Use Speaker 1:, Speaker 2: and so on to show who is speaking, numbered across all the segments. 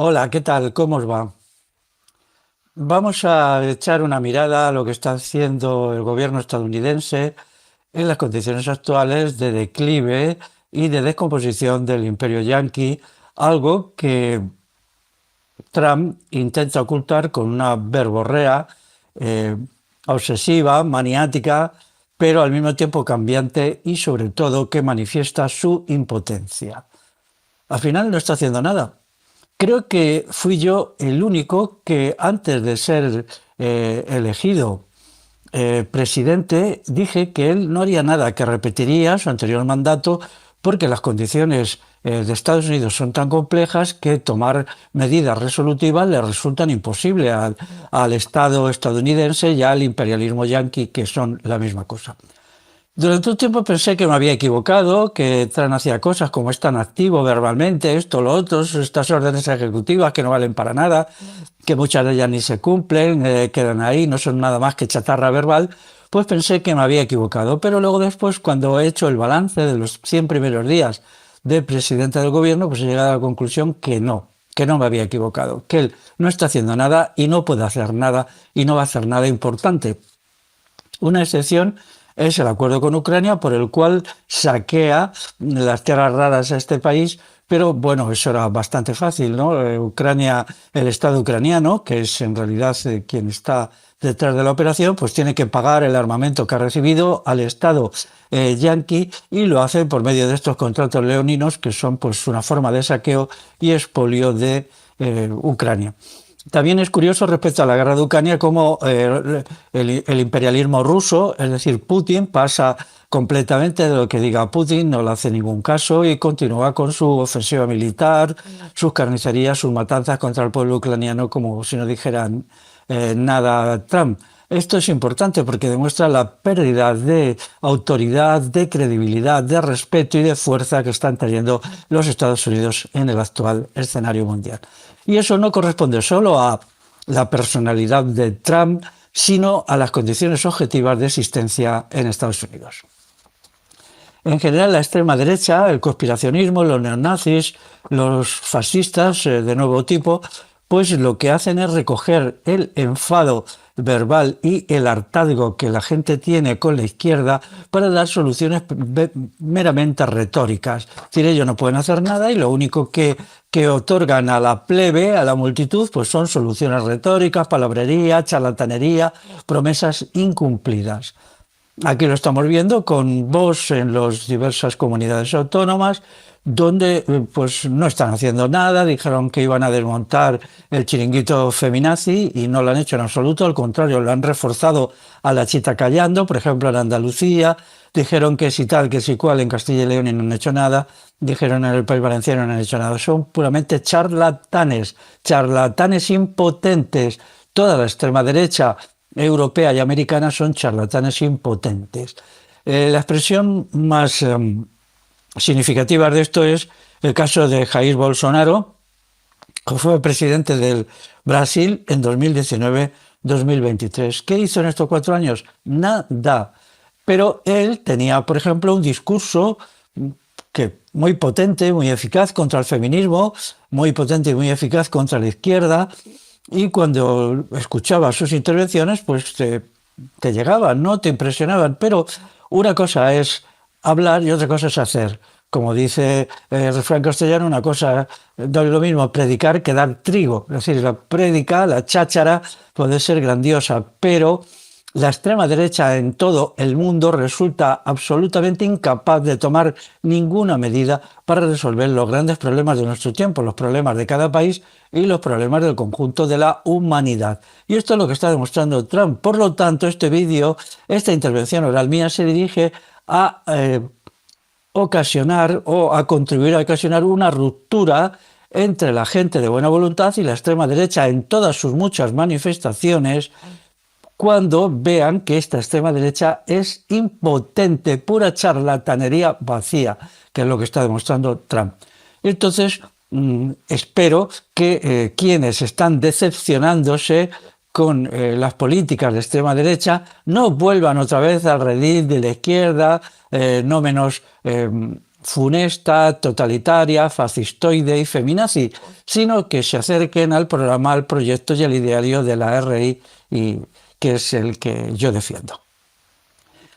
Speaker 1: Hola, ¿qué tal? ¿Cómo os va? Vamos a echar una mirada a lo que está haciendo el gobierno estadounidense en las condiciones actuales de declive y de descomposición del imperio yanqui, algo que Trump intenta ocultar con una verborrea eh, obsesiva, maniática, pero al mismo tiempo cambiante y sobre todo que manifiesta su impotencia. Al final no está haciendo nada. Creo que fui yo el único que antes de ser elegido presidente dije que él no haría nada, que repetiría su anterior mandato porque las condiciones de Estados Unidos son tan complejas que tomar medidas resolutivas le resultan imposibles al Estado estadounidense y al imperialismo yanqui, que son la misma cosa. Durante un tiempo pensé que me había equivocado, que Trump hacía cosas como es tan activo verbalmente, esto, lo otro, estas órdenes ejecutivas que no valen para nada, que muchas de ellas ni se cumplen, quedan ahí, no son nada más que chatarra verbal, pues pensé que me había equivocado. Pero luego después, cuando he hecho el balance de los 100 primeros días de presidente del gobierno, pues he llegado a la conclusión que no me había equivocado, que él no está haciendo nada y no puede hacer nada y no va a hacer nada importante. Una excepción es el acuerdo con Ucrania por el cual saquea las tierras raras a este país, pero bueno, eso era bastante fácil, ¿no? Ucrania, el Estado ucraniano, que es en realidad quien está detrás de la operación, pues tiene que pagar el armamento que ha recibido al Estado yanqui y lo hace por medio de estos contratos leoninos que son pues una forma de saqueo y expolio de Ucrania. También es curioso respecto a la guerra de Ucrania cómo el imperialismo ruso, es decir, Putin, pasa completamente de lo que diga Putin, no le hace ningún caso y continúa con su ofensiva militar, sus carnicerías, sus matanzas contra el pueblo ucraniano como si no dijeran nada Trump. Esto es importante porque demuestra la pérdida de autoridad, de credibilidad, de respeto y de fuerza que están teniendo los Estados Unidos en el actual escenario mundial. Y eso no corresponde solo a la personalidad de Trump, sino a las condiciones objetivas de existencia en Estados Unidos. En general, la extrema derecha, el conspiracionismo, los neonazis, los fascistas de nuevo tipo, pues lo que hacen es recoger el enfado verbal y el hartazgo que la gente tiene con la izquierda para dar soluciones meramente retóricas. Es decir, ellos no pueden hacer nada y lo único que otorgan a la plebe, a la multitud, pues son soluciones retóricas, palabrería, charlatanería, promesas incumplidas. Aquí lo estamos viendo con Vox en las diversas comunidades autónomas, donde pues no están haciendo nada, dijeron que iban a desmontar el chiringuito feminazi y no lo han hecho en absoluto, al contrario, lo han reforzado a la chita callando, por ejemplo en Andalucía, dijeron que si tal, que si cual en Castilla y León y no han hecho nada, dijeron en el País Valenciano y no han hecho nada, son puramente charlatanes, charlatanes impotentes, toda la extrema derecha europea y americana son charlatanes impotentes. La expresión más significativa de esto es el caso de Jair Bolsonaro, que fue presidente del Brasil en 2019-2023. ¿Qué hizo en estos 4 años? Nada. Pero él tenía, por ejemplo, un discurso que muy potente, muy eficaz contra el feminismo, muy potente y muy eficaz contra la izquierda, y cuando escuchaba sus intervenciones, pues te llegaban, ¿no? Te impresionaban. Pero una cosa es hablar y otra cosa es hacer. Como dice el refrán castellano, una cosa no es lo mismo predicar que dar trigo. Es decir, la prédica, la cháchara, puede ser grandiosa, pero la extrema derecha en todo el mundo resulta absolutamente incapaz de tomar ninguna medida para resolver los grandes problemas de nuestro tiempo, los problemas de cada país y los problemas del conjunto de la humanidad. Y esto es lo que está demostrando Trump. Por lo tanto, este vídeo, esta intervención oral mía se dirige a ocasionar o a contribuir a ocasionar una ruptura entre la gente de buena voluntad y la extrema derecha en todas sus muchas manifestaciones, cuando vean que esta extrema derecha es impotente, pura charlatanería vacía, que es lo que está demostrando Trump. Entonces, espero que quienes están decepcionándose con las políticas de extrema derecha no vuelvan otra vez al redil de la izquierda, no menos funesta, totalitaria, fascistoide y feminazi, sino que se acerquen al programa, al proyecto y al ideario de la RI, y que es el que yo defiendo.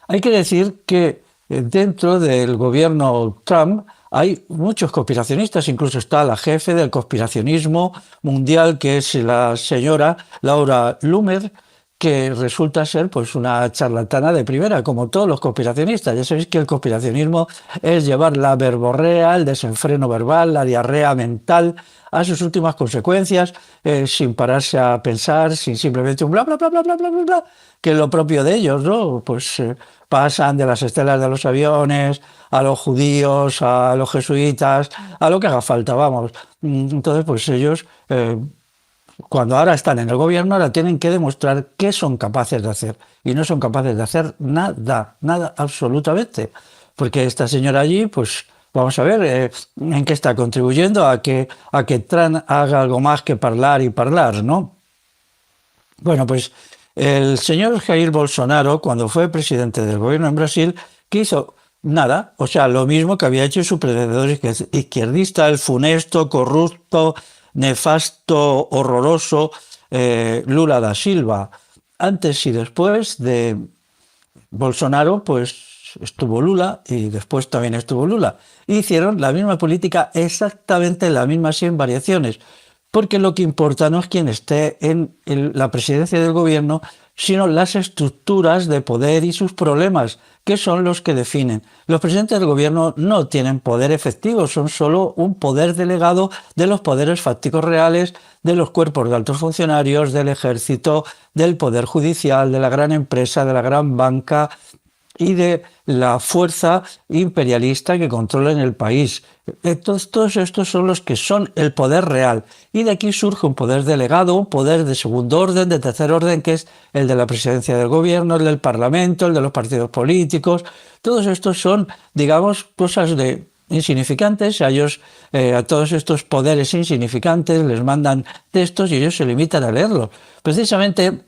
Speaker 1: Hay que decir que dentro del gobierno Trump hay muchos conspiracionistas, incluso está la jefe del conspiracionismo mundial, que es la señora Laura Loomer, que resulta ser pues una charlatana de primera, como todos los conspiracionistas. Ya sabéis que el conspiracionismo es llevar la verborrea, el desenfreno verbal, la diarrea mental a sus últimas consecuencias, sin pararse a pensar, sin simplemente un bla bla bla bla bla bla bla, bla, que es lo propio de ellos, ¿no? Pues pasan de las estelas de los aviones a los judíos, a los jesuitas, a lo que haga falta, vamos. Entonces, pues ellos, cuando ahora están en el gobierno, ahora tienen que demostrar qué son capaces de hacer. Y no son capaces de hacer nada, nada absolutamente. Porque esta señora allí, pues vamos a ver en qué está contribuyendo a que Trump haga algo más que hablar y hablar, ¿no? Bueno, pues el señor Jair Bolsonaro, cuando fue presidente del gobierno en Brasil, ¿qué hizo? Nada, o sea, lo mismo que había hecho su predecesor izquierdista, el funesto, corrupto, nefasto, horroroso Lula da Silva. Antes y después de Bolsonaro, pues estuvo Lula y después también estuvo Lula. Hicieron la misma política, exactamente la misma, sin variaciones, porque lo que importa no es quién esté en la presidencia del gobierno, sino las estructuras de poder y sus problemas, que son los que definen. Los presidentes del gobierno no tienen poder efectivo, son solo un poder delegado de los poderes fácticos reales, de los cuerpos de altos funcionarios, del ejército, del poder judicial, de la gran empresa, de la gran banca y de la fuerza imperialista que controla en el país. Todos estos son los que son el poder real. Y de aquí surge un poder delegado, un poder de segundo orden, de tercer orden, que es el de la presidencia del gobierno, el del parlamento, el de los partidos políticos. Todos estos son, digamos, cosas de insignificantes. A ellos, a todos estos poderes insignificantes les mandan textos y ellos se limitan a leerlos. Precisamente,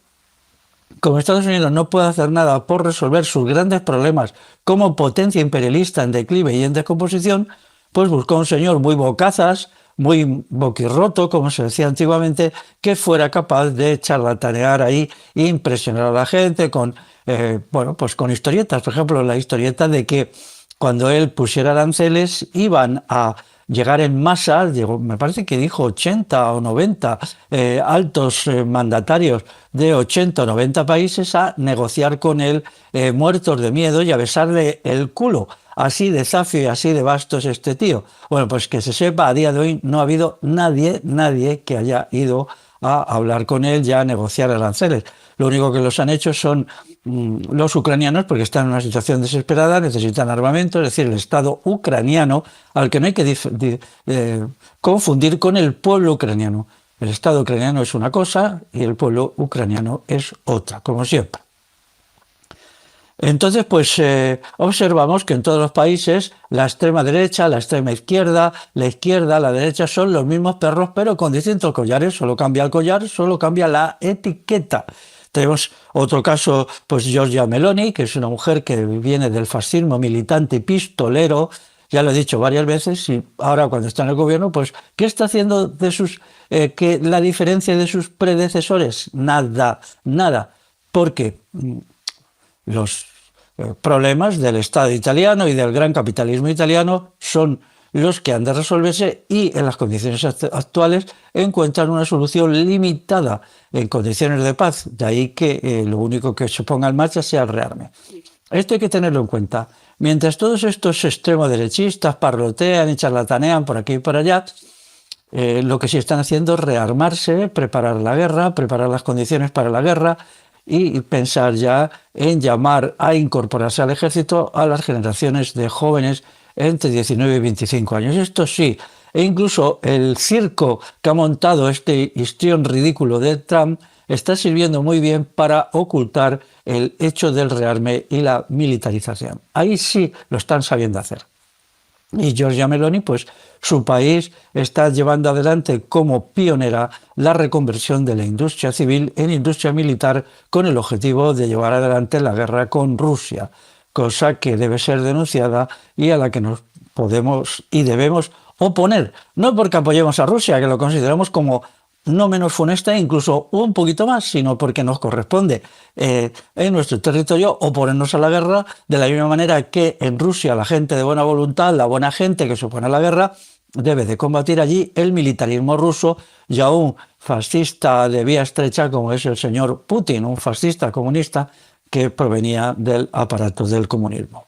Speaker 1: como Estados Unidos no puede hacer nada por resolver sus grandes problemas como potencia imperialista en declive y en descomposición, pues buscó un señor muy bocazas, muy boquirroto, como se decía antiguamente, que fuera capaz de charlatanear ahí e impresionar a la gente con, bueno, pues con historietas. Por ejemplo, la historieta de que cuando él pusiera aranceles iban a llegar en masa, me parece que dijo 80 o 90 altos mandatarios de 80 o 90 países a negociar con él, muertos de miedo, y a besarle el culo. Así de zafio y así de vasto es este tío. Bueno, pues que se sepa, a día de hoy no ha habido nadie que haya ido a hablar con él, ya a negociar aranceles. Lo único que los han hecho son los ucranianos, porque están en una situación desesperada, necesitan armamento, es decir, el Estado ucraniano, al que no hay que confundir con el pueblo ucraniano. El Estado ucraniano es una cosa y el pueblo ucraniano es otra, como siempre. Entonces, pues observamos que en todos los países la extrema derecha, la extrema izquierda, la izquierda, la derecha son los mismos perros, pero con distintos collares. Solo cambia el collar, solo cambia la etiqueta. Tenemos otro caso, pues Giorgia Meloni, que es una mujer que viene del fascismo militante y pistolero, ya lo he dicho varias veces, y ahora cuando está en el gobierno, pues ¿qué está haciendo de sus, que la diferencia de sus predecesores? Nada, porque los problemas del Estado italiano y del gran capitalismo italiano son los que han de resolverse, y en las condiciones actuales encuentran una solución limitada en condiciones de paz. De ahí que lo único que se ponga en marcha sea el rearme. Esto hay que tenerlo en cuenta. Mientras todos estos extremos derechistas parlotean y charlatanean por aquí y por allá, lo que sí están haciendo es rearmarse, preparar la guerra, preparar las condiciones para la guerra, y pensar ya en llamar a incorporarse al ejército a las generaciones de jóvenes entre 19 y 25 años. Esto sí, e incluso el circo que ha montado este histrión ridículo de Trump está sirviendo muy bien para ocultar el hecho del rearme y la militarización. Ahí sí lo están sabiendo hacer. Y Giorgia Meloni, pues su país está llevando adelante como pionera la reconversión de la industria civil en industria militar, con el objetivo de llevar adelante la guerra con Rusia, cosa que debe ser denunciada y a la que nos podemos y debemos oponer, no porque apoyemos a Rusia, que lo consideramos como no menos funesta, incluso un poquito más, sino porque nos corresponde en nuestro territorio oponernos a la guerra, de la misma manera que en Rusia la gente de buena voluntad, la buena gente que se opone a la guerra, debe de combatir allí el militarismo ruso y a un fascista de vía estrecha como es el señor Putin, un fascista comunista que provenía del aparato del comunismo.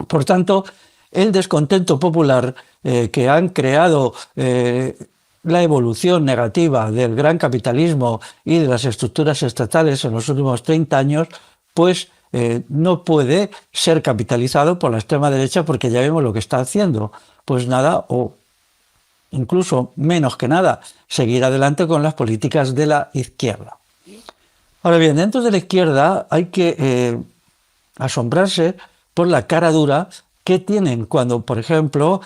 Speaker 1: Por tanto, el descontento popular que han creado la evolución negativa del gran capitalismo y de las estructuras estatales en los últimos 30 años, pues no puede ser capitalizado por la extrema derecha porque ya vemos lo que está haciendo. Pues nada, o incluso menos que nada, seguir adelante con las políticas de la izquierda. Ahora bien, dentro de la izquierda hay que asombrarse por la cara dura que tienen cuando, por ejemplo,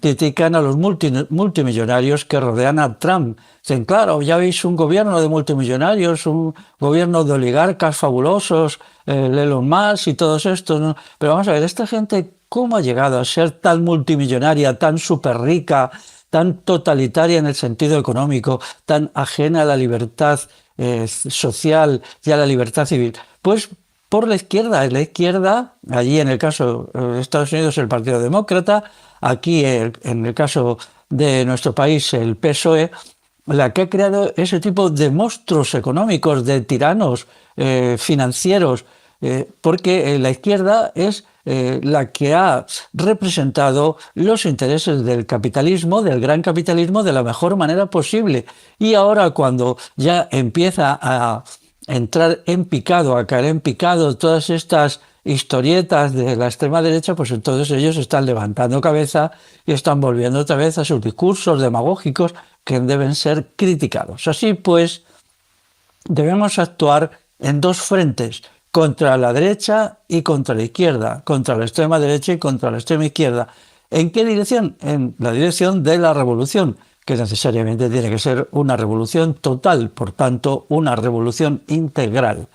Speaker 1: critican a los multimillonarios que rodean a Trump. Dicen, claro, ya veis un gobierno de multimillonarios, un gobierno de oligarcas fabulosos, Elon Musk y todos estos, ¿no? Pero vamos a ver, esta gente, ¿cómo ha llegado a ser tan multimillonaria, tan súper rica, tan totalitaria en el sentido económico, tan ajena a la libertad social y a la libertad civil? Pues por la izquierda, allí en el caso de Estados Unidos el Partido Demócrata, aquí en el caso de nuestro país el PSOE, la que ha creado ese tipo de monstruos económicos, de tiranos financieros, porque la izquierda es la que ha representado los intereses del capitalismo, del gran capitalismo, de la mejor manera posible. Y ahora cuando ya empieza a entrar en picado, a caer en picado todas estas historietas de la extrema derecha, pues entonces ellos están levantando cabeza y están volviendo otra vez a sus discursos demagógicos que deben ser criticados. Así pues, debemos actuar en dos frentes, contra la derecha y contra la izquierda, contra la extrema derecha y contra la extrema izquierda. ¿En qué dirección? En la dirección de la revolución, que necesariamente tiene que ser una revolución total, por tanto, una revolución integral.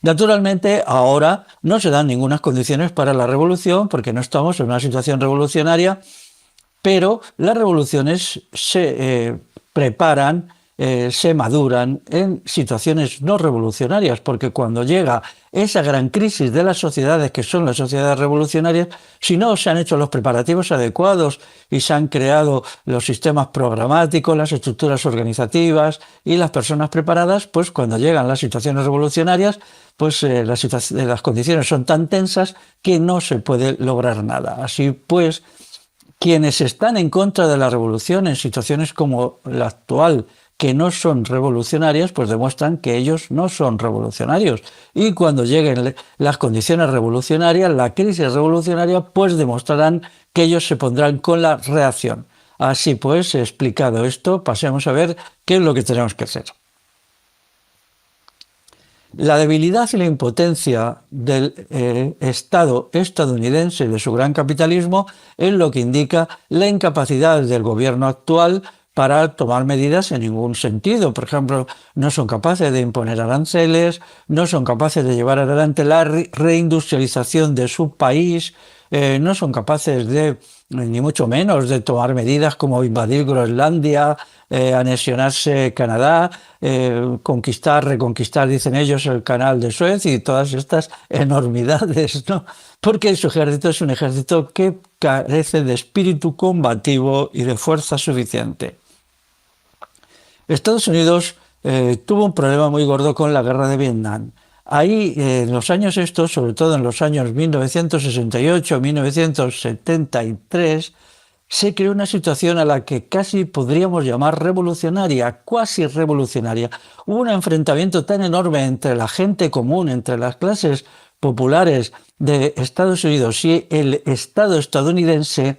Speaker 1: Naturalmente, ahora no se dan ninguna condiciones para la revolución, porque no estamos en una situación revolucionaria, pero las revoluciones se preparan, se maduran en situaciones no revolucionarias, porque cuando llega esa gran crisis de las sociedades, que son las sociedades revolucionarias, si no se han hecho los preparativos adecuados y se han creado los sistemas programáticos, las estructuras organizativas y las personas preparadas, pues cuando llegan las situaciones revolucionarias, pues las condiciones son tan tensas que no se puede lograr nada. Así pues, quienes están en contra de la revolución en situaciones como la actual, que no son revolucionarias, pues demuestran que ellos no son revolucionarios. Y cuando lleguen las condiciones revolucionarias, la crisis revolucionaria, pues demostrarán que ellos se pondrán con la reacción. Así pues, explicado esto, pasemos a ver qué es lo que tenemos que hacer. La debilidad y la impotencia del Estado estadounidense y de su gran capitalismo es lo que indica la incapacidad del gobierno actual para tomar medidas en ningún sentido. Por ejemplo, no son capaces de imponer aranceles, no son capaces de llevar adelante la reindustrialización de su país, no son capaces de, ni mucho menos, de tomar medidas como invadir Groenlandia, anexionarse Canadá, conquistar, reconquistar, dicen ellos, el canal de Suez y todas estas enormidades, ¿no? Porque su ejército es un ejército que carece de espíritu combativo y de fuerza suficiente. Estados Unidos tuvo un problema muy gordo con la guerra de Vietnam. Ahí, en los años estos, sobre todo en los años 1968-1973, se creó una situación a la que casi podríamos llamar revolucionaria, cuasi revolucionaria. Hubo un enfrentamiento tan enorme entre la gente común, entre las clases populares de Estados Unidos y el Estado estadounidense,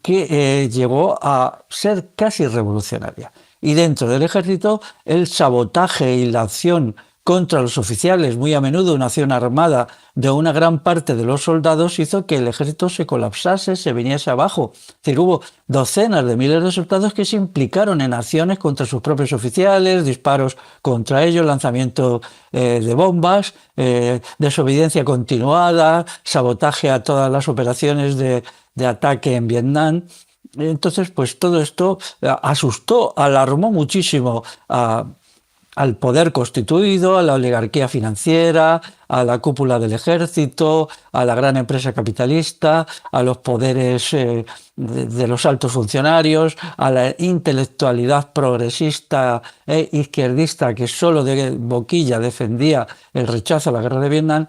Speaker 1: que llegó a ser casi revolucionaria. Y dentro del ejército, el sabotaje y la acción contra los oficiales, muy a menudo una acción armada de una gran parte de los soldados, hizo que el ejército se colapsase, se viniese abajo. Es decir, hubo docenas de miles de soldados que se implicaron en acciones contra sus propios oficiales, disparos contra ellos, lanzamiento de bombas, desobediencia continuada, sabotaje a todas las operaciones de ataque en Vietnam. Entonces, pues todo esto asustó, alarmó muchísimo al poder constituido, a la oligarquía financiera, a la cúpula del ejército, a la gran empresa capitalista, a los poderes de los altos funcionarios, a la intelectualidad progresista e izquierdista que solo de boquilla defendía el rechazo a la guerra de Vietnam.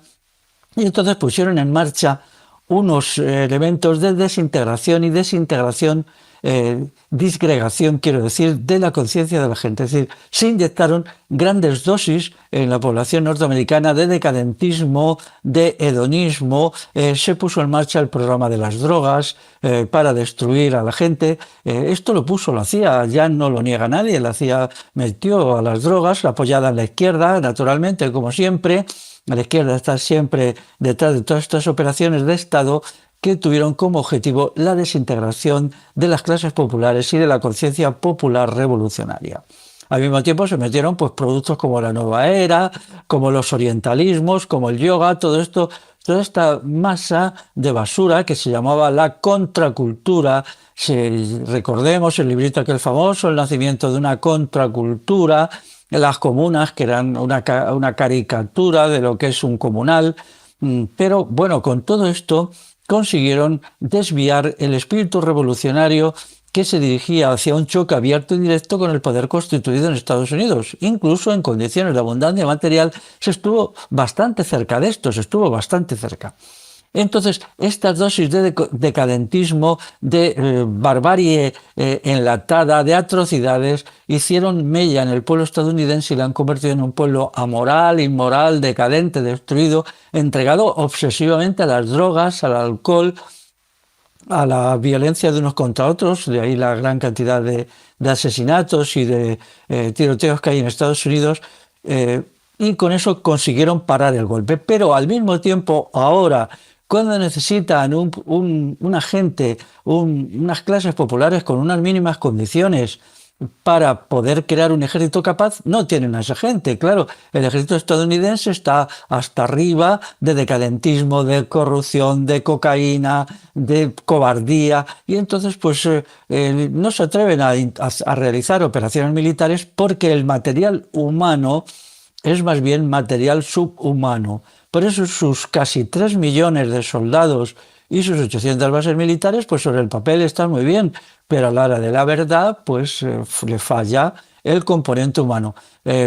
Speaker 1: Y entonces pusieron en marcha unos elementos de desintegración y disgregación, quiero decir, de la conciencia de la gente. Es decir, se inyectaron grandes dosis en la población norteamericana de decadentismo, de hedonismo, se puso en marcha el programa de las drogas para destruir a la gente. Esto lo hacía, ya no lo niega nadie, la CIA metió a las drogas, apoyada en la izquierda, naturalmente, como siempre. La izquierda está siempre detrás de todas estas operaciones de Estado que tuvieron como objetivo la desintegración de las clases populares y de la conciencia popular revolucionaria. Al mismo tiempo se metieron pues, productos como la nueva era, como los orientalismos, como el yoga, todo esto, toda esta masa de basura que se llamaba la contracultura. Recordemos el librito aquel famoso, El nacimiento de una contracultura, las comunas, que eran una caricatura de lo que es un comunal. Pero bueno, con todo esto consiguieron desviar el espíritu revolucionario que se dirigía hacia un choque abierto y directo con el poder constituido en Estados Unidos. Incluso en condiciones de abundancia material se estuvo bastante cerca de esto, se estuvo bastante cerca. Entonces, estas dosis de decadentismo, de barbarie enlatada, de atrocidades, hicieron mella en el pueblo estadounidense y la han convertido en un pueblo amoral, inmoral, decadente, destruido, entregado obsesivamente a las drogas, al alcohol, a la violencia de unos contra otros, de ahí la gran cantidad de asesinatos y de tiroteos que hay en Estados Unidos, y con eso consiguieron parar el golpe. Pero al mismo tiempo, ahora, cuando necesitan una gente, unas clases populares con unas mínimas condiciones para poder crear un ejército capaz, no tienen a esa gente. Claro, el ejército estadounidense está hasta arriba de decadentismo, de corrupción, de cocaína, de cobardía, y entonces pues no se atreven a realizar operaciones militares porque el material humano es más bien material subhumano. Por eso sus casi 3 millones de soldados y sus 800 bases militares, pues sobre el papel están muy bien, pero a la hora de la verdad, pues le falla el componente humano.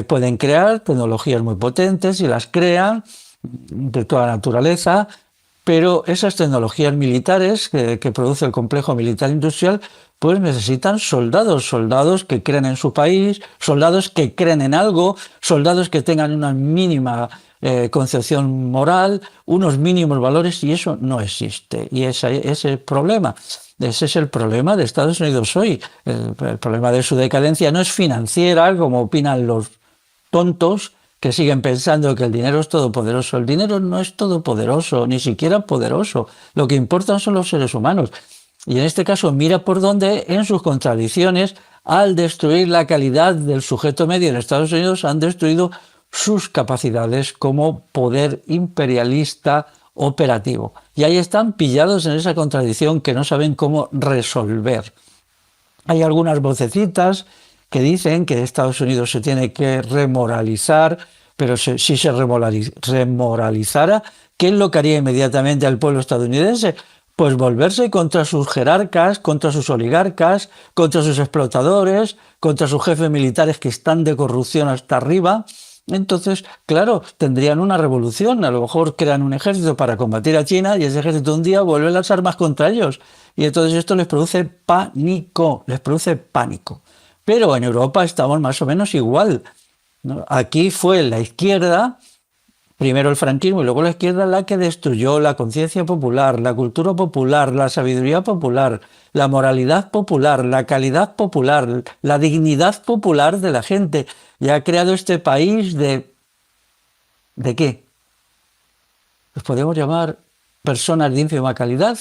Speaker 1: Pueden crear tecnologías muy potentes y las crean de toda naturaleza, pero esas tecnologías militares que produce el complejo militar industrial, pues necesitan soldados que creen en su país, soldados que creen en algo, soldados que tengan una mínima concepción moral, unos mínimos valores, y eso no existe. Y ese es el problema. Ese es el problema de Estados Unidos hoy. El problema de su decadencia no es financiera, como opinan los tontos que siguen pensando que el dinero es todopoderoso. El dinero no es todopoderoso, ni siquiera poderoso. Lo que importan son los seres humanos. Y en este caso mira por dónde, en sus contradicciones, al destruir la calidad del sujeto medio en Estados Unidos, han destruido sus capacidades como poder imperialista operativo. Y ahí están pillados en esa contradicción que no saben cómo resolver. Hay algunas vocecitas que dicen que Estados Unidos se tiene que remoralizar, pero si se remoralizara, ¿qué es lo que haría inmediatamente al pueblo estadounidense? Pues volverse contra sus jerarcas, contra sus oligarcas, contra sus explotadores, contra sus jefes militares que están de corrupción hasta arriba. Entonces, claro, tendrían una revolución, a lo mejor crean un ejército para combatir a China y ese ejército un día vuelve las armas contra ellos. Y entonces esto les produce pánico, Pero en Europa estamos más o menos igual, ¿no? Aquí fue la izquierda, primero el franquismo y luego la izquierda, la que destruyó la conciencia popular, la cultura popular, la sabiduría popular, la moralidad popular, la calidad popular, la dignidad popular de la gente, y ha creado este país de ¿De qué? Los podemos llamar personas de ínfima calidad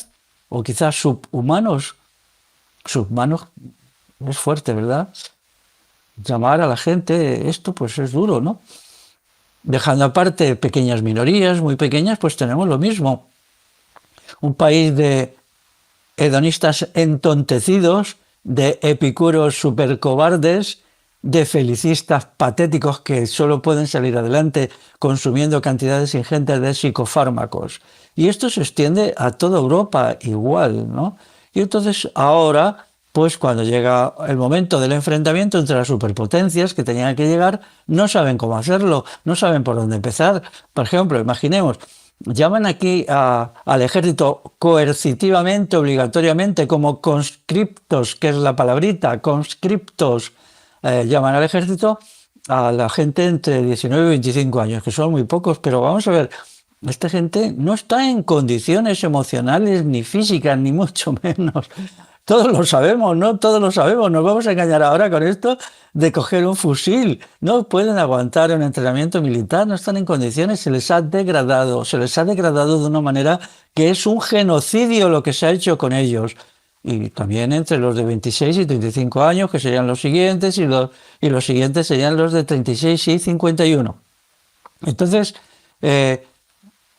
Speaker 1: o quizás subhumanos. Subhumanos es fuerte, ¿verdad? Llamar a la gente esto pues es duro, ¿no? Dejando aparte pequeñas minorías, muy pequeñas, pues tenemos lo mismo. Un país de hedonistas entontecidos, de epicuros supercobardes, de felicistas patéticos que solo pueden salir adelante consumiendo cantidades ingentes de psicofármacos. Y esto se extiende a toda Europa igual, ¿no? Y entonces ahora, pues cuando llega el momento del enfrentamiento entre las superpotencias que tenían que llegar, no saben cómo hacerlo, no saben por dónde empezar. Por ejemplo, imaginemos, llaman aquí al ejército coercitivamente, obligatoriamente, como conscriptos, que es la palabrita, conscriptos, llaman al ejército a la gente entre 19 y 25 años, que son muy pocos, pero vamos a ver, esta gente no está en condiciones emocionales ni físicas, ni mucho menos. Todos lo sabemos, ¿no? Todos lo sabemos. Nos vamos a engañar ahora con esto de coger un fusil. No pueden aguantar un entrenamiento militar, no están en condiciones, se les ha degradado de una manera que es un genocidio lo que se ha hecho con ellos. Y también entre los de 26 y 35 años, que serían los siguientes, y los siguientes serían los de 36 y 51. Entonces,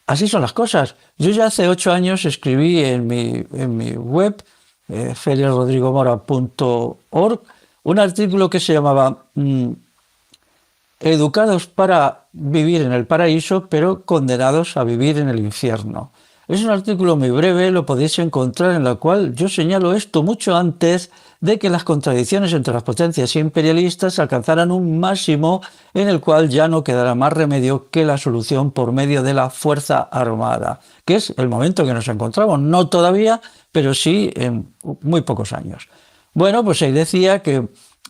Speaker 1: así son las cosas. Yo ya hace 8 años escribí en mi web, felixrodrigomora.org, un artículo que se llamaba Educados para vivir en el paraíso, pero condenados a vivir en el infierno. Es un artículo muy breve, lo podéis encontrar, en la cual yo señalo esto mucho antes de que las contradicciones entre las potencias imperialistas alcanzaran un máximo en el cual ya no quedará más remedio que la solución por medio de la fuerza armada, que es el momento que nos encontramos, no todavía, pero sí en muy pocos años. Bueno, pues ahí decía que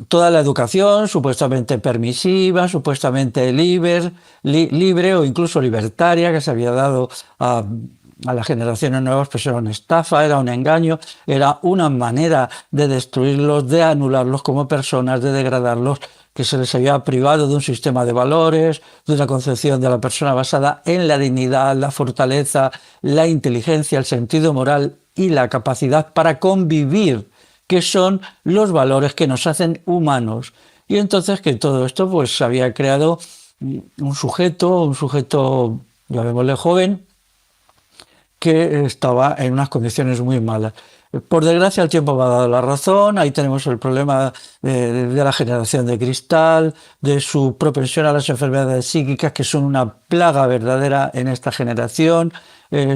Speaker 1: toda la educación supuestamente permisiva, supuestamente libre o incluso libertaria que se había dado a las generaciones nuevas, pues era una estafa, era un engaño, era una manera de destruirlos, de anularlos como personas, de degradarlos, que se les había privado de un sistema de valores, de una concepción de la persona basada en la dignidad, la fortaleza, la inteligencia, el sentido moral y la capacidad para convivir, que son los valores que nos hacen humanos. Y entonces que todo esto pues había creado un sujeto, llamémosle joven, que estaba en unas condiciones muy malas. Por desgracia el tiempo me ha dado la razón, ahí tenemos el problema de la generación de cristal, de su propensión a las enfermedades psíquicas que son una plaga verdadera en esta generación,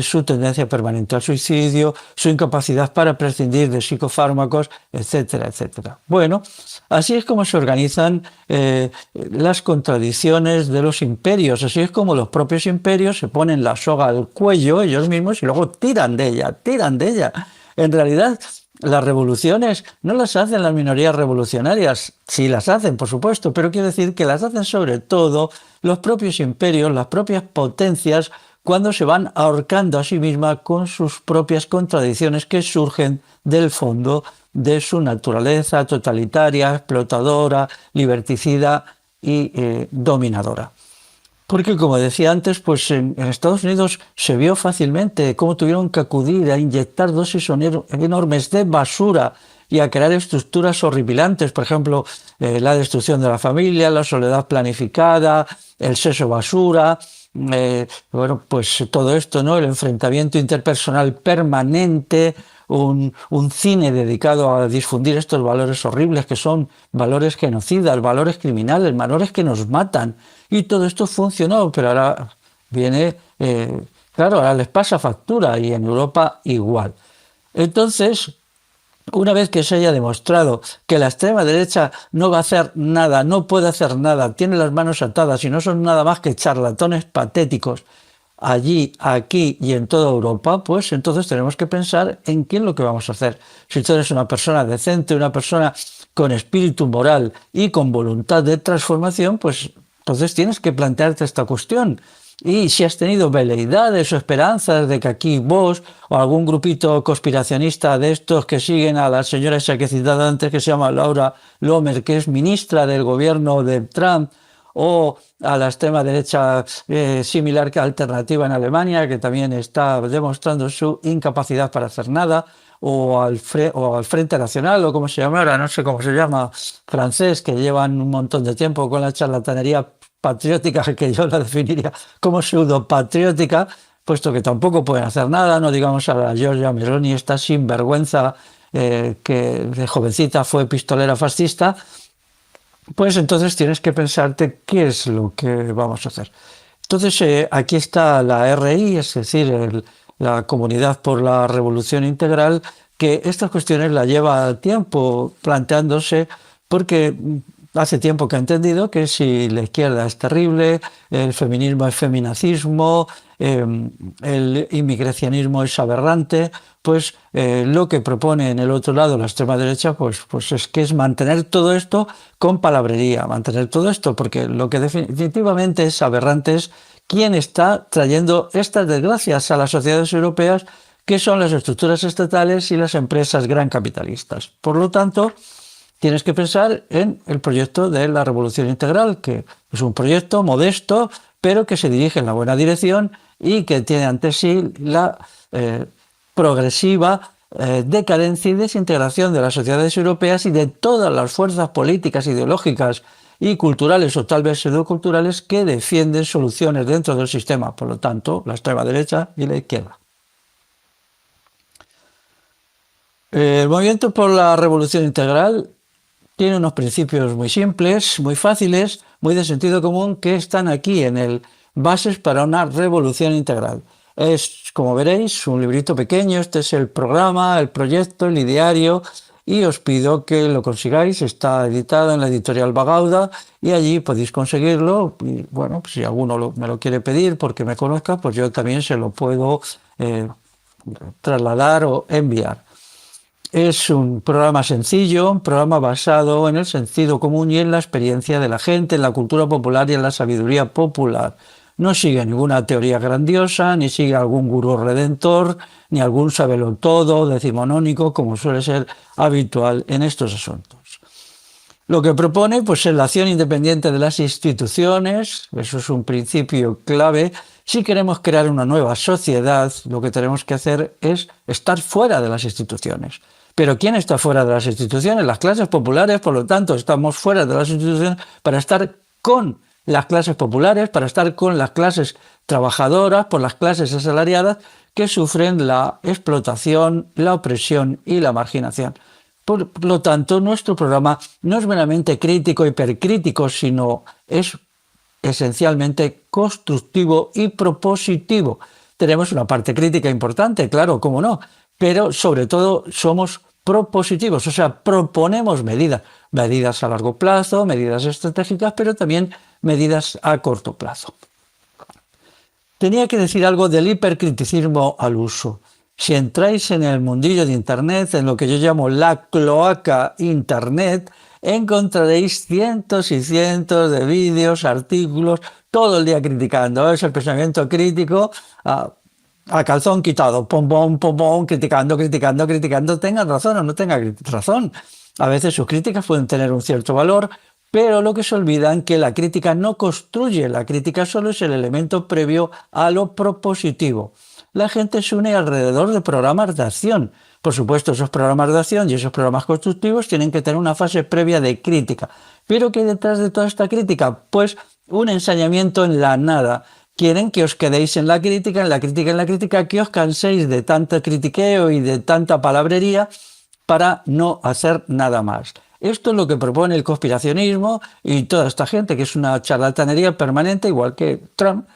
Speaker 1: su tendencia permanente al suicidio, su incapacidad para prescindir de psicofármacos, etcétera, etcétera. Bueno, así es como se organizan las contradicciones de los imperios, así es como los propios imperios se ponen la soga al cuello ellos mismos y luego tiran de ella, tiran de ella. En realidad, las revoluciones no las hacen las minorías revolucionarias, sí las hacen, por supuesto, pero quiero decir que las hacen sobre todo los propios imperios, las propias potencias, cuando se van ahorcando a sí mismas con sus propias contradicciones que surgen del fondo de su naturaleza totalitaria, explotadora, liberticida y dominadora. Porque, como decía antes, pues en Estados Unidos se vio fácilmente cómo tuvieron que acudir a inyectar dosis enormes de basura y a crear estructuras horripilantes, por ejemplo, la destrucción de la familia, la soledad planificada, el sexo basura, bueno, pues todo esto, ¿no? El enfrentamiento interpersonal permanente, un cine dedicado a difundir estos valores horribles que son valores genocidas, valores criminales, valores que nos matan. Y todo esto funcionó, pero ahora viene, claro, ahora les pasa factura y en Europa igual. Entonces, una vez que se haya demostrado que la extrema derecha no va a hacer nada, no puede hacer nada, tiene las manos atadas y no son nada más que charlatones patéticos allí, aquí y en toda Europa, pues entonces tenemos que pensar en qué es lo que vamos a hacer. Si tú eres una persona decente, una persona con espíritu moral y con voluntad de transformación, pues entonces tienes que plantearte esta cuestión. Y si has tenido veleidades o esperanzas de que aquí vos o algún grupito conspiracionista de estos que siguen a la señora esa que he citado antes, que se llama Laura Lomer, que es ministra del gobierno de Trump, o a la extrema derecha similar que alternativa en Alemania, que también está demostrando su incapacidad para hacer nada, o al Frente Nacional, o como se llama ahora, no sé cómo se llama, francés, que llevan un montón de tiempo con la charlatanería patriótica, que yo la definiría como pseudo-patriótica, puesto que tampoco pueden hacer nada, no digamos a la Giorgia Meloni, esta sinvergüenza que de jovencita fue pistolera fascista. Pues entonces tienes que pensarte qué es lo que vamos a hacer. Entonces aquí está la RI, es decir, la Comunidad por la Revolución Integral, que estas cuestiones la lleva tiempo planteándose porque hace tiempo que ha entendido que si la izquierda es terrible, el feminismo es feminacismo, el inmigracionismo es aberrante, pues lo que propone en el otro lado la extrema derecha, pues es que es mantener todo esto con palabrería, mantener todo esto, porque lo que definitivamente es aberrante es quién está trayendo estas desgracias a las sociedades europeas, que son las estructuras estatales y las empresas gran capitalistas. Por lo tanto, tienes que pensar en el proyecto de la Revolución Integral, que es un proyecto modesto, pero que se dirige en la buena dirección y que tiene ante sí la progresiva decadencia y desintegración de las sociedades europeas y de todas las fuerzas políticas, ideológicas y culturales o tal vez pseudoculturales que defienden soluciones dentro del sistema, por lo tanto, la extrema derecha y la izquierda. El movimiento por la Revolución Integral tiene unos principios muy simples, muy fáciles, muy de sentido común, que están aquí en el Bases para una Revolución Integral. Es, como veréis, un librito pequeño, este es el programa, el proyecto, el ideario, y os pido que lo consigáis. Está editado en la editorial Bagauda y allí podéis conseguirlo. Y bueno, pues si alguno me lo quiere pedir porque me conozca, pues yo también se lo puedo trasladar o enviar. Es un programa sencillo, un programa basado en el sentido común y en la experiencia de la gente, en la cultura popular y en la sabiduría popular. No sigue ninguna teoría grandiosa, ni sigue algún gurú redentor, ni algún sabelotodo decimonónico, como suele ser habitual en estos asuntos. Lo que propone pues, es la acción independiente de las instituciones, eso es un principio clave. Si queremos crear una nueva sociedad, lo que tenemos que hacer es estar fuera de las instituciones. Pero ¿quién está fuera de las instituciones? Las clases populares, por lo tanto, estamos fuera de las instituciones para estar con las clases populares, para estar con las clases trabajadoras, por las clases asalariadas que sufren la explotación, la opresión y la marginación. Por lo tanto, nuestro programa no es meramente crítico, hipercrítico, sino es esencialmente constructivo y propositivo. Tenemos una parte crítica importante, claro, cómo no, pero sobre todo somos propositivos, o sea, proponemos medidas a largo plazo, medidas estratégicas, pero también medidas a corto plazo. Tenía que decir algo del hipercriticismo al uso. Si entráis en el mundillo de Internet, en lo que yo llamo la cloaca Internet, encontraréis cientos y cientos de vídeos, artículos, todo el día criticando. Es el pensamiento crítico a calzón quitado, pom, pom, pom, pom, criticando, tengan razón o no tengan razón. A veces sus críticas pueden tener un cierto valor, pero lo que se olvidan es que la crítica no construye, la crítica solo es el elemento previo a lo propositivo. La gente se une alrededor de programas de acción. Por supuesto, esos programas de acción y esos programas constructivos tienen que tener una fase previa de crítica. ¿Pero qué hay detrás de toda esta crítica? Pues un ensañamiento en la nada. Quieren que os quedéis en la crítica, que os canséis de tanto critiqueo y de tanta palabrería para no hacer nada más. Esto es lo que propone el conspiracionismo y toda esta gente, que es una charlatanería permanente, igual que Trump.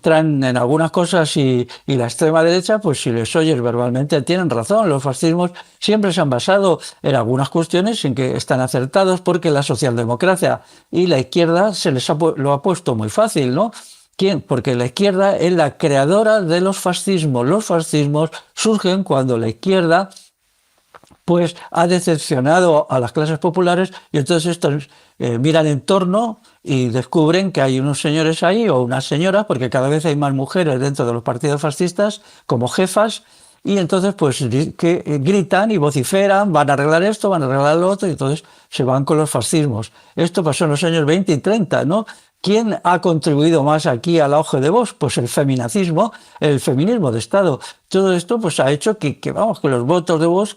Speaker 1: Trump en algunas cosas y la extrema derecha, pues si les oyes verbalmente tienen razón. Los fascismos siempre se han basado en algunas cuestiones en que están acertados, porque la socialdemocracia y la izquierda lo ha puesto muy fácil, ¿no? ¿Quién? Porque la izquierda es la creadora de los fascismos. Los fascismos surgen cuando la izquierda pues ha decepcionado a las clases populares y entonces estos miran en torno y descubren que hay unos señores ahí o unas señoras, porque cada vez hay más mujeres dentro de los partidos fascistas como jefas, y entonces pues que gritan y vociferan, van a arreglar esto, van a arreglar lo otro, y entonces se van con los fascismos. Esto pasó en los años 20 y 30, ¿no? ¿Quién ha contribuido más aquí al auge de Vox? Pues el feminacismo, el feminismo de Estado. Todo esto pues ha hecho vamos, que los votos de Vox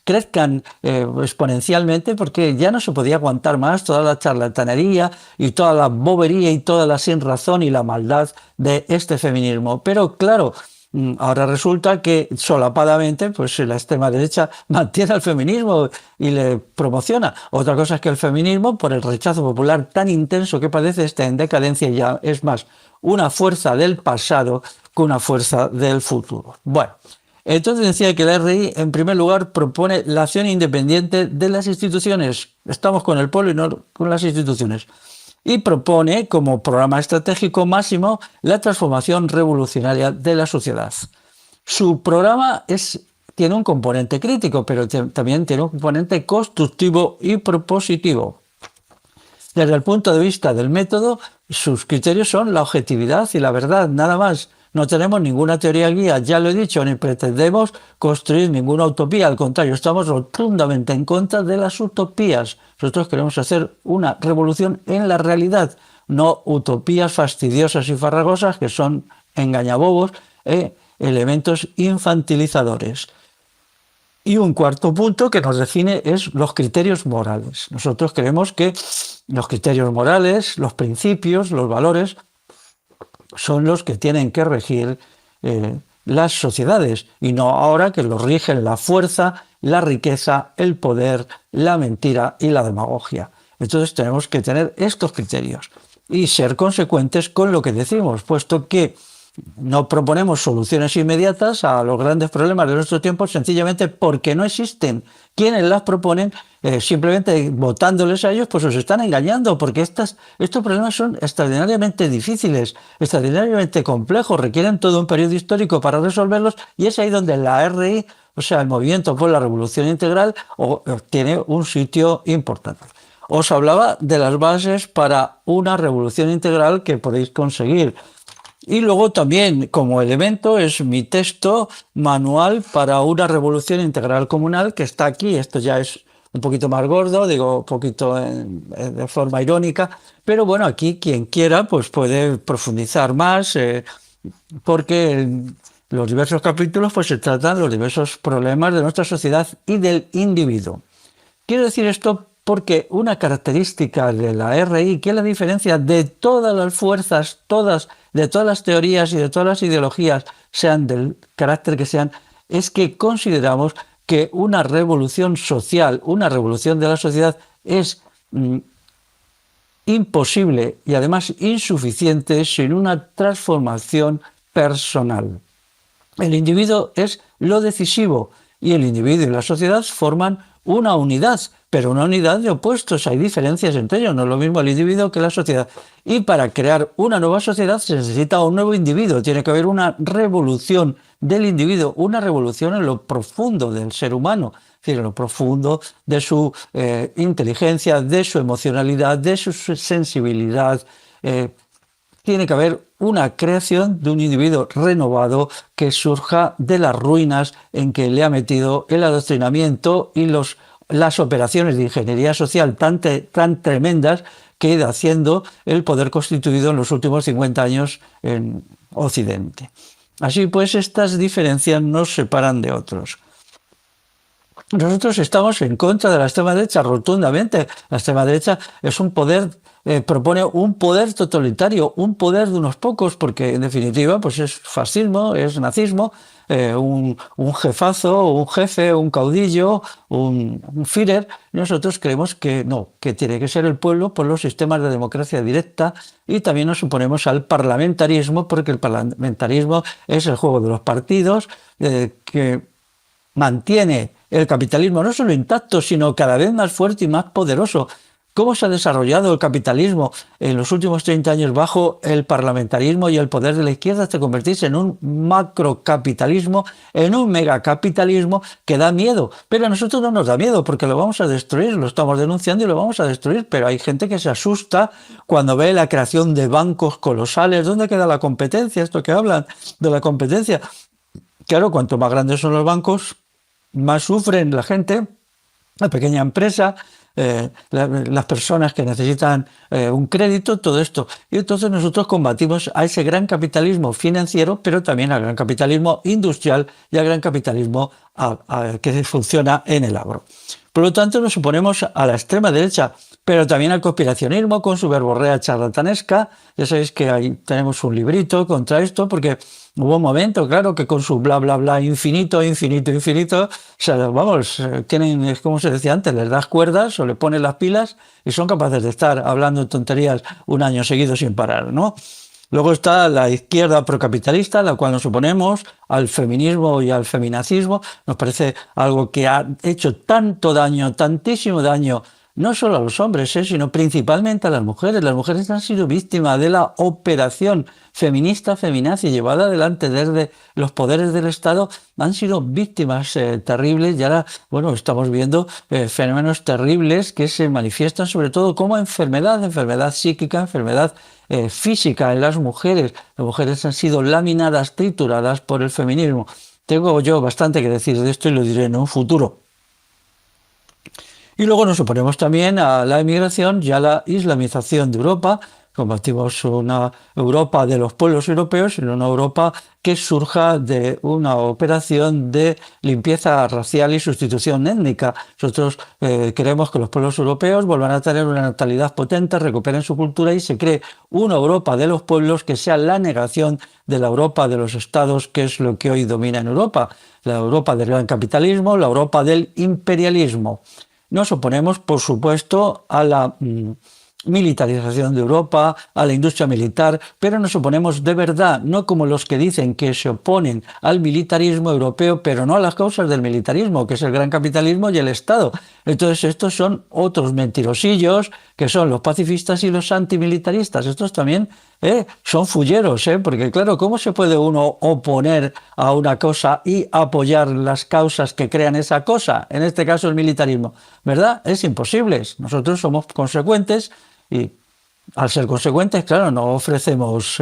Speaker 1: crezcan exponencialmente, porque ya no se podía aguantar más toda la charlatanería y toda la bobería y toda la sinrazón y la maldad de este feminismo. Pero claro, ahora resulta que solapadamente pues la extrema derecha mantiene al feminismo y le promociona. Otra cosa es que el feminismo, por el rechazo popular tan intenso que padece, está en decadencia y ya es más una fuerza del pasado que una fuerza del futuro. Bueno, entonces decía que la RI, en primer lugar, propone la acción independiente de las instituciones. Estamos con el pueblo y no con las instituciones. Y propone como programa estratégico máximo la transformación revolucionaria de la sociedad. Su programa tiene un componente crítico, pero también tiene un componente constructivo y propositivo. Desde el punto de vista del método, sus criterios son la objetividad y la verdad, nada más. No tenemos ninguna teoría guía, ya lo he dicho, ni pretendemos construir ninguna utopía. Al contrario, estamos rotundamente en contra de las utopías. Nosotros queremos hacer una revolución en la realidad, no utopías fastidiosas y farragosas que son engañabobos, elementos infantilizadores. Y un cuarto punto que nos define es los criterios morales. Nosotros creemos que los criterios morales, los principios, los valores, son los que tienen que regir las sociedades, y no ahora que los rigen la fuerza, la riqueza, el poder, la mentira y la demagogia. Entonces tenemos que tener estos criterios y ser consecuentes con lo que decimos, puesto que no proponemos soluciones inmediatas a los grandes problemas de nuestro tiempo, sencillamente porque no existen. Quienes las proponen, simplemente votándoles a ellos, pues os están engañando, porque estos problemas son extraordinariamente difíciles, extraordinariamente complejos, requieren todo un periodo histórico para resolverlos, y es ahí donde la RI, o sea, el Movimiento por la Revolución Integral, tiene un sitio importante. Os hablaba de las bases para una revolución integral que podéis conseguir. Y luego también, como elemento, es mi texto manual para una revolución integral comunal, que está aquí. Esto ya es un poquito más gordo, digo un poquito de forma irónica, pero bueno, aquí quien quiera pues puede profundizar más, porque en los diversos capítulos pues se tratan los diversos problemas de nuestra sociedad y del individuo. Quiero decir esto porque una característica de la RI, que es la diferencia de todas las fuerzas, de todas las teorías y de todas las ideologías, sean del carácter que sean, es que consideramos que una revolución social, una revolución de la sociedad es imposible y además insuficiente sin una transformación personal. El individuo es lo decisivo y el individuo y la sociedad forman una unidad, pero una unidad de opuestos. Hay diferencias entre ellos, no es lo mismo el individuo que la sociedad. Y para crear una nueva sociedad se necesita un nuevo individuo, tiene que haber una revolución del individuo, una revolución en lo profundo del ser humano, es decir, en lo profundo de su inteligencia, de su emocionalidad, de su sensibilidad. Tiene que haber una creación de un individuo renovado que surja de las ruinas en que le ha metido el adoctrinamiento y las operaciones de ingeniería social tan tremendas que ha ido haciendo el poder constituido en los últimos 50 años en Occidente. Así pues, estas diferencias nos separan de otros. Nosotros estamos en contra de la extrema derecha rotundamente. La extrema derecha es un poder, propone un poder totalitario, un poder de unos pocos, porque en definitiva pues es fascismo, es nazismo, un jefazo, un jefe, un caudillo, un Führer. Nosotros creemos que no, que tiene que ser el pueblo por los sistemas de democracia directa, y también nos oponemos al parlamentarismo, porque el parlamentarismo es el juego de los partidos que mantiene el capitalismo no solo intacto, sino cada vez más fuerte y más poderoso. ¿Cómo se ha desarrollado el capitalismo en los últimos 30 años bajo el parlamentarismo y el poder de la izquierda, hasta convertirse en un macrocapitalismo, en un megacapitalismo que da miedo? Pero a nosotros no nos da miedo, porque lo vamos a destruir, lo estamos denunciando y lo vamos a destruir, pero hay gente que se asusta cuando ve la creación de bancos colosales. ¿Dónde queda la competencia? Esto que hablan de la competencia. Claro, cuanto más grandes son los bancos, más sufren la gente, la pequeña empresa, las personas que necesitan un crédito, todo esto. Y entonces nosotros combatimos a ese gran capitalismo financiero, pero también al gran capitalismo industrial y al gran capitalismo que funciona en el agro. Por lo tanto, nos oponemos a la extrema derecha, pero también al conspiracionismo con su verborrea charlatanesca. Ya sabéis que ahí tenemos un librito contra esto, porque hubo un momento, claro, que con su bla, bla, bla infinito, infinito, infinito, o sea, vamos, tienen, como se decía antes, les das cuerdas o le pones las pilas y son capaces de estar hablando tonterías un año seguido sin parar, ¿no? Luego está la izquierda procapitalista, a la cual nos oponemos, al feminismo y al feminacismo. Nos parece algo que ha hecho tanto daño, tantísimo daño, no solo a los hombres, sino principalmente a las mujeres. Las mujeres han sido víctimas de la operación feminista, feminazi, llevada adelante desde los poderes del Estado. Han sido víctimas terribles y ahora, bueno, estamos viendo fenómenos terribles que se manifiestan sobre todo como enfermedad psíquica, enfermedad física en las mujeres. Las mujeres han sido laminadas, trituradas por el feminismo. Tengo yo bastante que decir de esto y lo diré en un futuro. Y luego nos oponemos también a la emigración y a la islamización de Europa. Combatimos una Europa de los pueblos europeos, sino una Europa que surja de una operación de limpieza racial y sustitución étnica. Nosotros queremos que los pueblos europeos vuelvan a tener una natalidad potente, recuperen su cultura y se cree una Europa de los pueblos que sea la negación de la Europa de los estados, que es lo que hoy domina en Europa. La Europa del gran capitalismo, la Europa del imperialismo. Nos oponemos, por supuesto, a la militarización de Europa, a la industria militar, pero nos oponemos de verdad, no como los que dicen que se oponen al militarismo europeo, pero no a las causas del militarismo, que es el gran capitalismo y el Estado. Entonces estos son otros mentirosillos, que son los pacifistas y los antimilitaristas. Estos también son fulleros, porque claro, ¿cómo se puede uno oponer a una cosa y apoyar las causas que crean esa cosa? En este caso el militarismo, ¿verdad? Es imposible. Nosotros somos consecuentes y al ser consecuentes, claro, no ofrecemos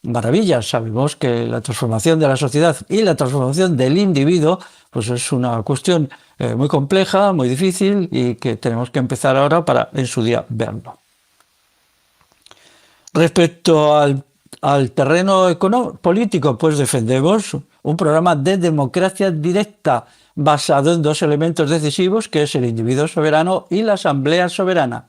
Speaker 1: maravillas. Sabemos que la transformación de la sociedad y la transformación del individuo pues es una cuestión muy compleja, muy difícil y que tenemos que empezar ahora para en su día verlo. Respecto al terreno político, pues defendemos un programa de democracia directa basado en dos elementos decisivos, que es el individuo soberano y la asamblea soberana.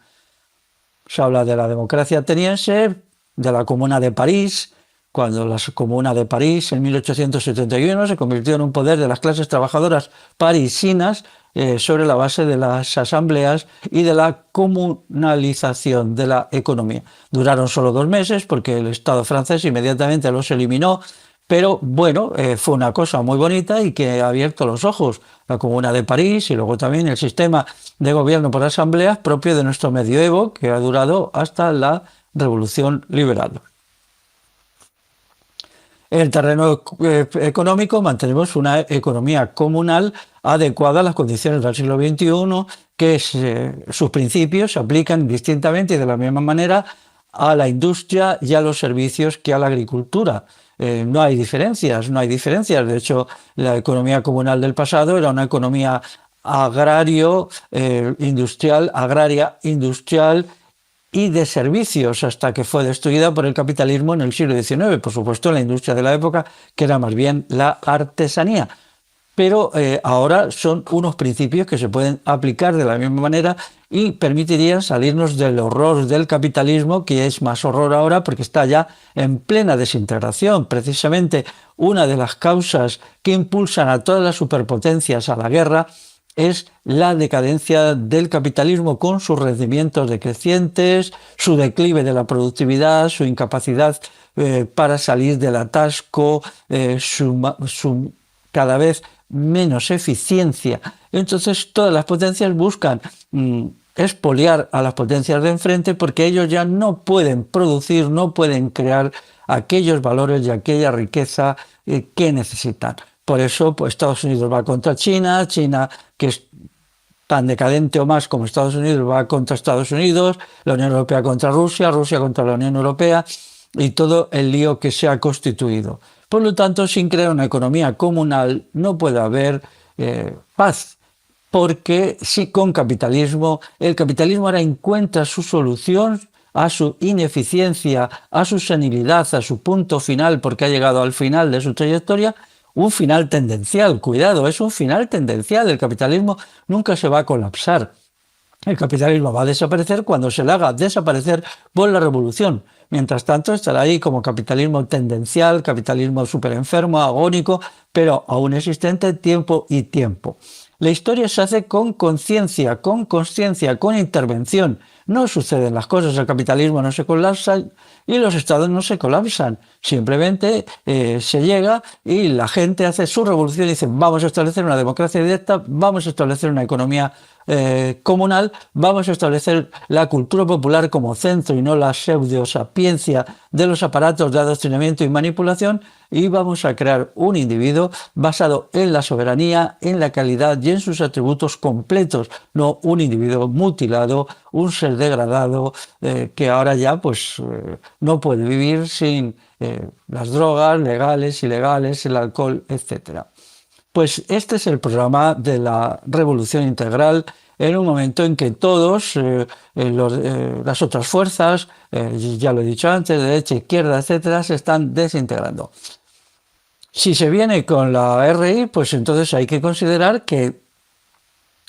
Speaker 1: Se habla de la democracia ateniense, de la Comuna de París, cuando la Comuna de París en 1871 se convirtió en un poder de las clases trabajadoras parisinas sobre la base de las asambleas y de la comunalización de la economía. Duraron solo 2 meses porque el Estado francés inmediatamente los eliminó, pero bueno, fue una cosa muy bonita y que ha abierto los ojos. La Comuna de París y luego también el sistema de gobierno por asambleas propio de nuestro medioevo, que ha durado hasta la Revolución Liberal. En el terreno económico mantenemos una economía comunal adecuada a las condiciones del siglo XXI, que sus principios se aplican distintamente y de la misma manera a la industria y a los servicios que a la agricultura. No hay diferencias. De hecho, la economía comunal del pasado era una economía agraria, industrial y de servicios, hasta que fue destruida por el capitalismo en el siglo XIX. Por supuesto, la industria de la época, que era más bien la artesanía. Pero ahora son unos principios que se pueden aplicar de la misma manera y permitirían salirnos del horror del capitalismo, que es más horror ahora porque está ya en plena desintegración. Precisamente una de las causas que impulsan a todas las superpotencias a la guerra es la decadencia del capitalismo, con sus rendimientos decrecientes, su declive de la productividad, su incapacidad para salir del atasco, su cada vez menos eficiencia. Entonces todas las potencias buscan expoliar a las potencias de enfrente, porque ellos ya no pueden producir, no pueden crear aquellos valores y aquella riqueza que necesitan. Por eso pues, Estados Unidos va contra China, que es tan decadente o más como Estados Unidos, va contra Estados Unidos, la Unión Europea contra Rusia, Rusia contra la Unión Europea y todo el lío que se ha constituido. Por lo tanto, sin crear una economía comunal no puede haber paz. porque sí, con capitalismo, el capitalismo ahora encuentra su solución a su ineficiencia, a su senilidad, a su punto final, porque ha llegado al final de su trayectoria, un final tendencial. Cuidado, es un final tendencial. El capitalismo nunca se va a colapsar. El capitalismo va a desaparecer cuando se le haga desaparecer por la revolución. Mientras tanto, estará ahí como capitalismo tendencial, capitalismo súper enfermo, agónico, pero aún existente tiempo y tiempo. La historia se hace con conciencia, con consciencia, con intervención. No suceden las cosas, el capitalismo no se colapsa y los estados no se colapsan. Simplemente se llega y la gente hace su revolución y dice vamos a establecer una democracia directa, vamos a establecer una economía comunal, vamos a establecer la cultura popular como centro y no la pseudosapiencia de los aparatos de adoctrinamiento y manipulación, y vamos a crear un individuo basado en la soberanía, en la calidad y en sus atributos completos, no un individuo mutilado, un ser degradado que ahora ya pues no puede vivir sin las drogas legales, ilegales, el alcohol, etcétera. Pues este es el programa de la revolución integral en un momento en que todos, las otras fuerzas, ya lo he dicho antes, derecha, izquierda, etcétera, se están desintegrando. Si se viene con la RI, pues entonces hay que considerar que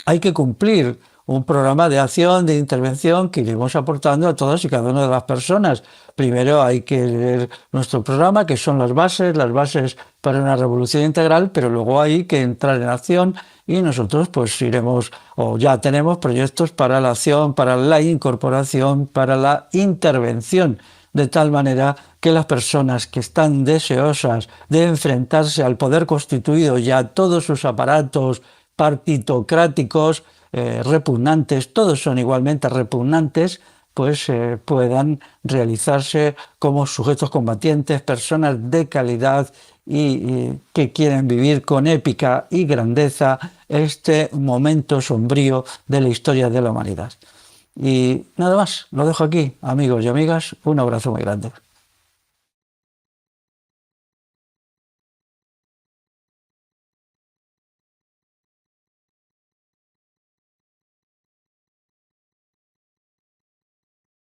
Speaker 1: hay que cumplir un programa de acción, de intervención que iremos aportando a todas y cada una de las personas. Primero hay que leer nuestro programa, que son las bases para una revolución integral, pero luego hay que entrar en acción y nosotros pues iremos, o ya tenemos proyectos para la acción, para la incorporación, para la intervención, de tal manera que las personas que están deseosas de enfrentarse al poder constituido y a todos sus aparatos partitocráticos, repugnantes, todos son igualmente repugnantes, pues puedan realizarse como sujetos combatientes, personas de calidad y que quieren vivir con épica y grandeza este momento sombrío de la historia de la humanidad. Y nada más, lo dejo aquí, amigos y amigas, un abrazo muy grande.